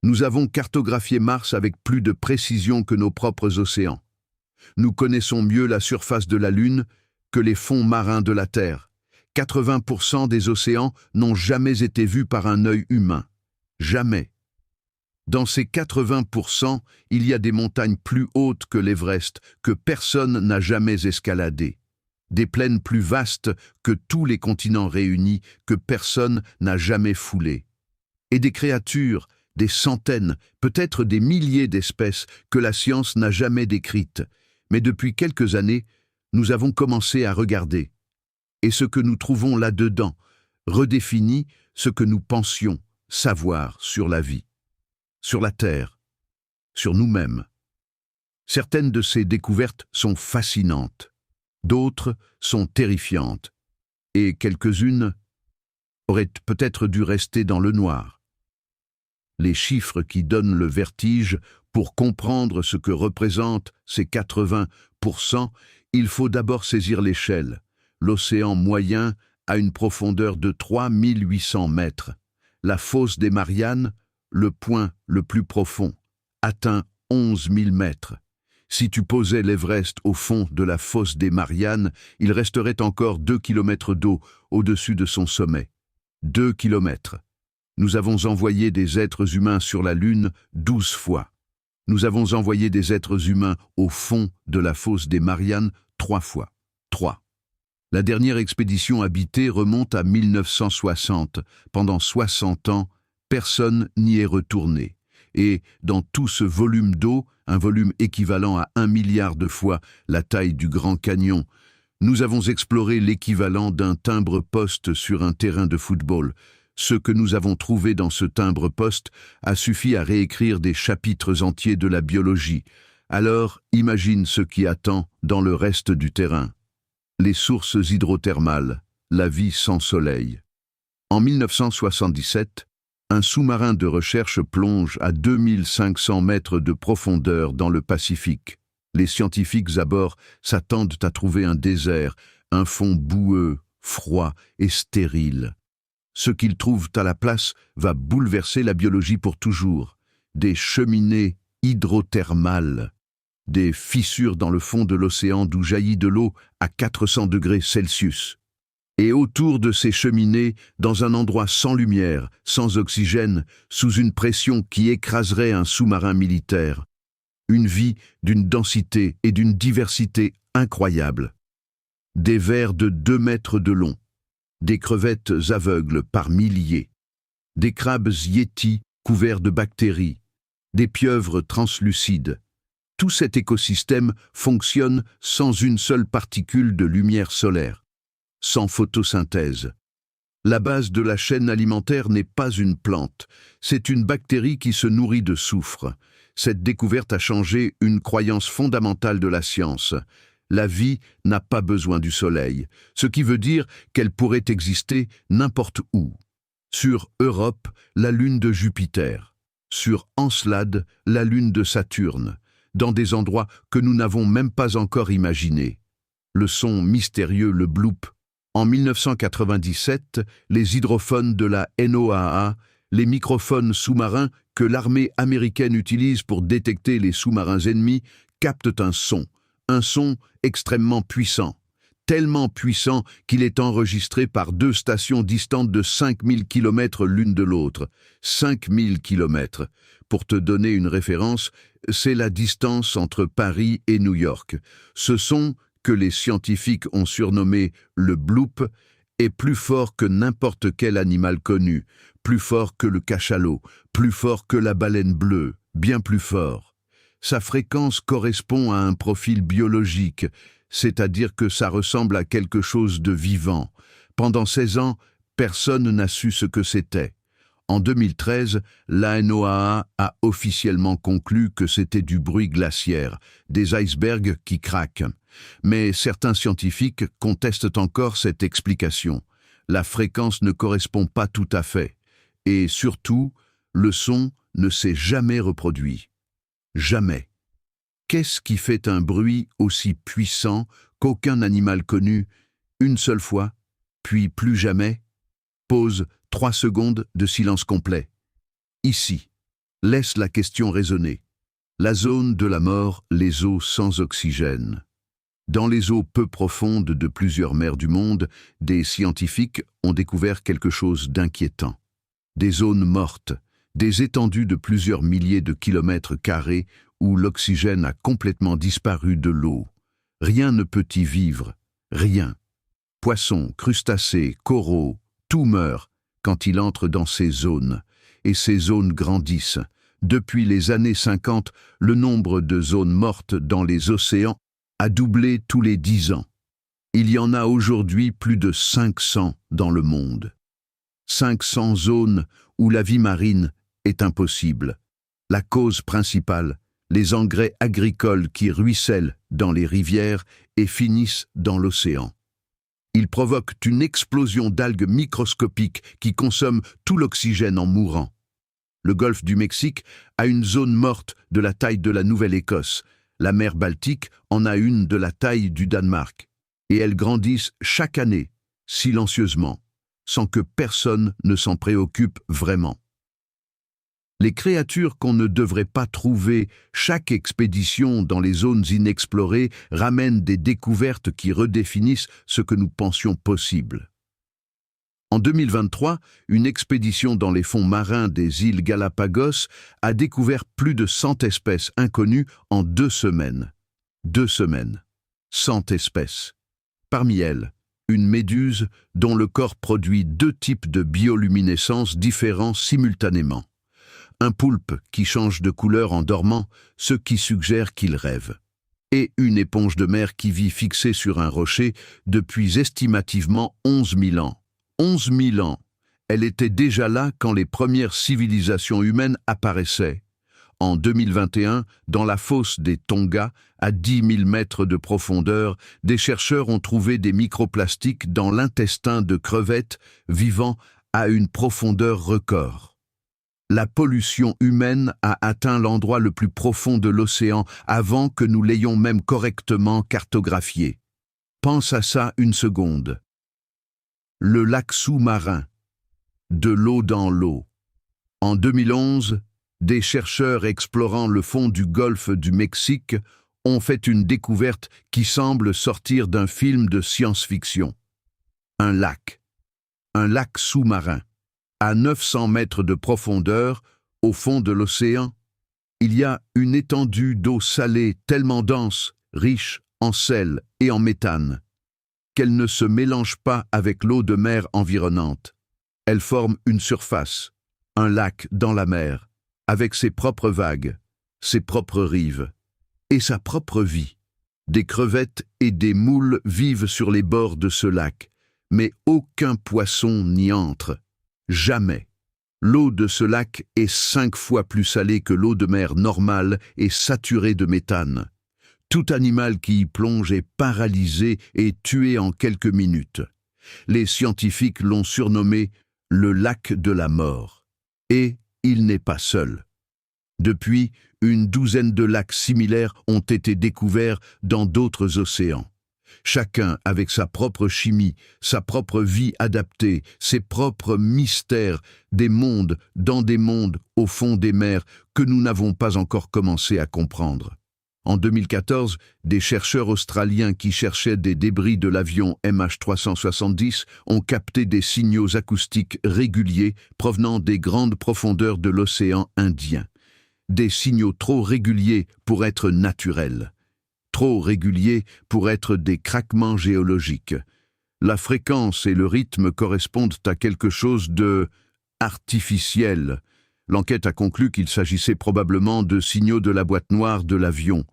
Nous avons cartographié Mars avec plus de précision que nos propres océans. Nous connaissons mieux la surface de la Lune que les fonds marins de la Terre. 80% des océans n'ont jamais été vus par un œil humain. Jamais. Dans ces 80%, il y a des montagnes plus hautes que l'Everest, que personne n'a jamais escaladées. Des plaines plus vastes que tous les continents réunis, que personne n'a jamais foulées. Et des créatures, des centaines, peut-être des milliers d'espèces que la science n'a jamais décrites. Mais depuis quelques années, nous avons commencé à regarder. Et ce que nous trouvons là-dedans redéfinit ce que nous pensions savoir sur la vie, sur la Terre, sur nous-mêmes. Certaines de ces découvertes sont fascinantes, d'autres sont terrifiantes, et quelques-unes auraient peut-être dû rester dans le noir. Les chiffres qui donnent le vertige, pour comprendre ce que représentent ces 80%, il faut d'abord saisir l'échelle. L'océan moyen a une profondeur de 3800 mètres. La fosse des Mariannes, le point le plus profond, atteint 11 000 mètres. Si tu posais l'Everest au fond de la fosse des Mariannes, il resterait encore 2 kilomètres d'eau au-dessus de son sommet. 2 kilomètres. Nous avons envoyé des êtres humains sur la Lune 12 fois. Nous avons envoyé des êtres humains au fond de la fosse des Mariannes 3 fois. 3. La dernière expédition habitée remonte à 1960. Pendant 60 ans, personne n'y est retourné. Et dans tout ce volume d'eau, un volume équivalent à 1 milliard de fois la taille du Grand Canyon, nous avons exploré l'équivalent d'un timbre-poste sur un terrain de football. Ce que nous avons trouvé dans ce timbre-poste a suffi à réécrire des chapitres entiers de la biologie. Alors, imagine ce qui attend dans le reste du terrain. Les sources hydrothermales, la vie sans soleil. En 1977, un sous-marin de recherche plonge à 2500 mètres de profondeur dans le Pacifique. Les scientifiques à bord s'attendent à trouver un désert, un fond boueux, froid et stérile. Ce qu'ils trouvent à la place va bouleverser la biologie pour toujours. Des cheminées hydrothermales, des fissures dans le fond de l'océan d'où jaillit de l'eau à 400 degrés Celsius. Et autour de ces cheminées, dans un endroit sans lumière, sans oxygène, sous une pression qui écraserait un sous-marin militaire, une vie d'une densité et d'une diversité incroyables. Des vers de 2 mètres de long, des crevettes aveugles par milliers, des crabes yétis couverts de bactéries, des pieuvres translucides. Tout cet écosystème fonctionne sans une seule particule de lumière solaire, sans photosynthèse. La base de la chaîne alimentaire n'est pas une plante, c'est une bactérie qui se nourrit de soufre. Cette découverte a changé une croyance fondamentale de la science. La vie n'a pas besoin du soleil, ce qui veut dire qu'elle pourrait exister n'importe où. Sur Europe, la lune de Jupiter. Sur Encelade, la lune de Saturne. Dans des endroits que nous n'avons même pas encore imaginés. Le son mystérieux, le bloop. En 1997, les hydrophones de la NOAA, les microphones sous-marins que l'armée américaine utilise pour détecter les sous-marins ennemis, captent un son extrêmement puissant, tellement puissant qu'il est enregistré par 2 stations distantes de 5000 km l'une de l'autre. 5000 km. Pour te donner une référence, c'est la distance entre Paris et New York. Ce son, que les scientifiques ont surnommé le bloop, est plus fort que n'importe quel animal connu, plus fort que le cachalot, plus fort que la baleine bleue, bien plus fort. Sa fréquence correspond à un profil biologique, c'est-à-dire que ça ressemble à quelque chose de vivant. Pendant 16 ans, personne n'a su ce que c'était. En 2013, la NOAA a officiellement conclu que c'était du bruit glaciaire, des icebergs qui craquent. Mais certains scientifiques contestent encore cette explication. La fréquence ne correspond pas tout à fait. Et surtout, le son ne s'est jamais reproduit. Jamais. Qu'est-ce qui fait un bruit aussi puissant qu'aucun animal connu, une seule fois, puis plus jamais? Pause, 3 secondes de silence complet. Ici. Laisse la question résonner. La zone de la mort, les eaux sans oxygène. Dans les eaux peu profondes de plusieurs mers du monde, des scientifiques ont découvert quelque chose d'inquiétant. Des zones mortes, des étendues de plusieurs milliers de kilomètres carrés où l'oxygène a complètement disparu de l'eau. Rien ne peut y vivre, rien. Poissons, crustacés, coraux, tout meurt quand il entre dans ces zones. Et ces zones grandissent. Depuis les années 50, le nombre de zones mortes dans les océans a doublé tous les 10 ans. Il y en a aujourd'hui plus de 500 dans le monde. 500 zones où la vie marine est impossible. La cause principale, les engrais agricoles qui ruissellent dans les rivières et finissent dans l'océan. Ils provoquent une explosion d'algues microscopiques qui consomment tout l'oxygène en mourant. Le golfe du Mexique a une zone morte de la taille de la Nouvelle-Écosse. La mer Baltique en a une de la taille du Danemark. Et elles grandissent chaque année, silencieusement, sans que personne ne s'en préoccupe vraiment. Les créatures qu'on ne devrait pas trouver, chaque expédition dans les zones inexplorées ramène des découvertes qui redéfinissent ce que nous pensions possible. En 2023, une expédition dans les fonds marins des îles Galapagos a découvert plus de 100 espèces inconnues en 2 semaines. 2 semaines. 100 espèces. Parmi elles, une méduse dont le corps produit 2 types de bioluminescence différents simultanément. Un poulpe qui change de couleur en dormant, ce qui suggère qu'il rêve. Et une éponge de mer qui vit fixée sur un rocher depuis estimativement 11 000 ans. 11 000 ans. Elle était déjà là quand les premières civilisations humaines apparaissaient. En 2021, dans la fosse des Tonga, à 10 000 mètres de profondeur, des chercheurs ont trouvé des microplastiques dans l'intestin de crevettes vivant à une profondeur record. La pollution humaine a atteint l'endroit le plus profond de l'océan avant que nous l'ayons même correctement cartographié. Pense à ça une seconde. Le lac sous-marin. De l'eau dans l'eau. En 2011, des chercheurs explorant le fond du golfe du Mexique ont fait une découverte qui semble sortir d'un film de science-fiction. Un lac sous-marin. À 900 mètres de profondeur, au fond de l'océan, il y a une étendue d'eau salée tellement dense, riche en sel et en méthane, qu'elle ne se mélange pas avec l'eau de mer environnante. Elle forme une surface, un lac dans la mer, avec ses propres vagues, ses propres rives et sa propre vie. Des crevettes et des moules vivent sur les bords de ce lac, mais aucun poisson n'y entre. Jamais. L'eau de ce lac est 5 fois plus salée que l'eau de mer normale et saturée de méthane. Tout animal qui y plonge est paralysé et tué en quelques minutes. Les scientifiques l'ont surnommé le lac de la mort. Et il n'est pas seul. Depuis, une douzaine de lacs similaires ont été découverts dans d'autres océans. Chacun avec sa propre chimie, sa propre vie adaptée, ses propres mystères, des mondes dans des mondes au fond des mers que nous n'avons pas encore commencé à comprendre. En 2014, des chercheurs australiens qui cherchaient des débris de l'avion MH370 ont capté des signaux acoustiques réguliers provenant des grandes profondeurs de l'océan Indien. Des signaux trop réguliers pour être naturels. Trop réguliers pour être des craquements géologiques. La fréquence et le rythme correspondent à quelque chose de artificiel. L'enquête a conclu qu'il s'agissait probablement de signaux de la boîte noire de l'avion.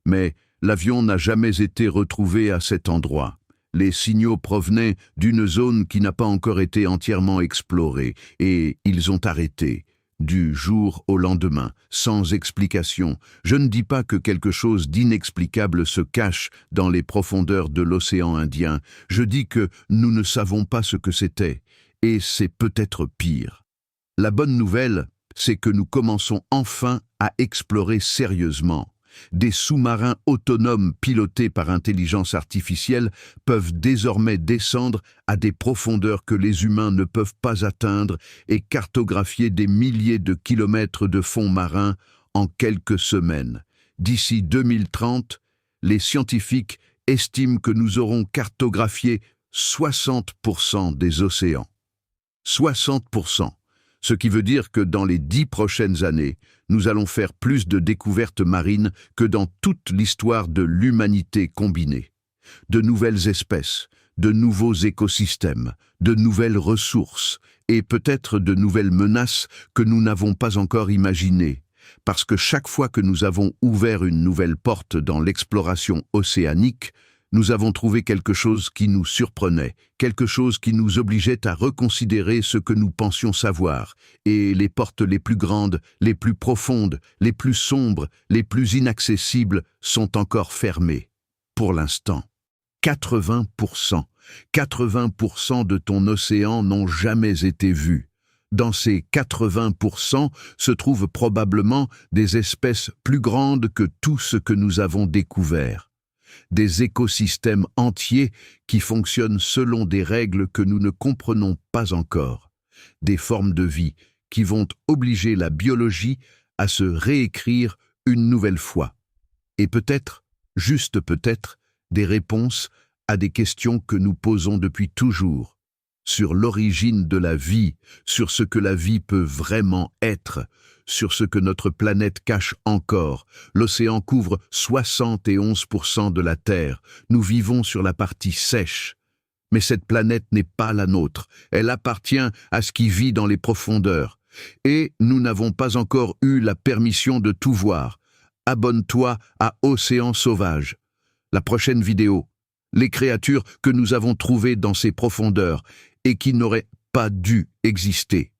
Mais l'avion n'a jamais été retrouvé à cet endroit. Les signaux provenaient d'une zone qui n'a pas encore été entièrement explorée, et ils ont arrêté. Du jour au lendemain, sans explication. Je ne dis pas que quelque chose d'inexplicable se cache dans les profondeurs de l'océan Indien. Je dis que nous ne savons pas ce que c'était, et c'est peut-être pire. La bonne nouvelle, c'est que nous commençons enfin à explorer sérieusement. Des sous-marins autonomes pilotés par intelligence artificielle peuvent désormais descendre à des profondeurs que les humains ne peuvent pas atteindre et cartographier des milliers de kilomètres de fonds marins en quelques semaines. D'ici 2030, les scientifiques estiment que nous aurons cartographié 60% des océans. 60%, ce qui veut dire que dans les 10 prochaines années, nous allons faire plus de découvertes marines que dans toute l'histoire de l'humanité combinée. De nouvelles espèces, de nouveaux écosystèmes, de nouvelles ressources et peut-être de nouvelles menaces que nous n'avons pas encore imaginées. Parce que chaque fois que nous avons ouvert une nouvelle porte dans l'exploration océanique, nous avons trouvé quelque chose qui nous surprenait, quelque chose qui nous obligeait à reconsidérer ce que nous pensions savoir, et les portes les plus grandes, les plus profondes, les plus sombres, les plus inaccessibles sont encore fermées. Pour l'instant. 80%. 80% de ton océan n'ont jamais été vus. Dans ces 80% se trouvent probablement des espèces plus grandes que tout ce que nous avons découvert. Des écosystèmes entiers qui fonctionnent selon des règles que nous ne comprenons pas encore. Des formes de vie qui vont obliger la biologie à se réécrire une nouvelle fois. Et peut-être, juste peut-être, des réponses à des questions que nous posons depuis toujours. Sur l'origine de la vie, sur ce que la vie peut vraiment être, sur ce que notre planète cache encore. L'océan couvre 71% de la Terre. Nous vivons sur la partie sèche. Mais cette planète n'est pas la nôtre. Elle appartient à ce qui vit dans les profondeurs. Et nous n'avons pas encore eu la permission de tout voir. Abonne-toi à Océan Sauvage. La prochaine vidéo, les créatures que nous avons trouvées dans ces profondeurs et qui n'auraient pas dû exister.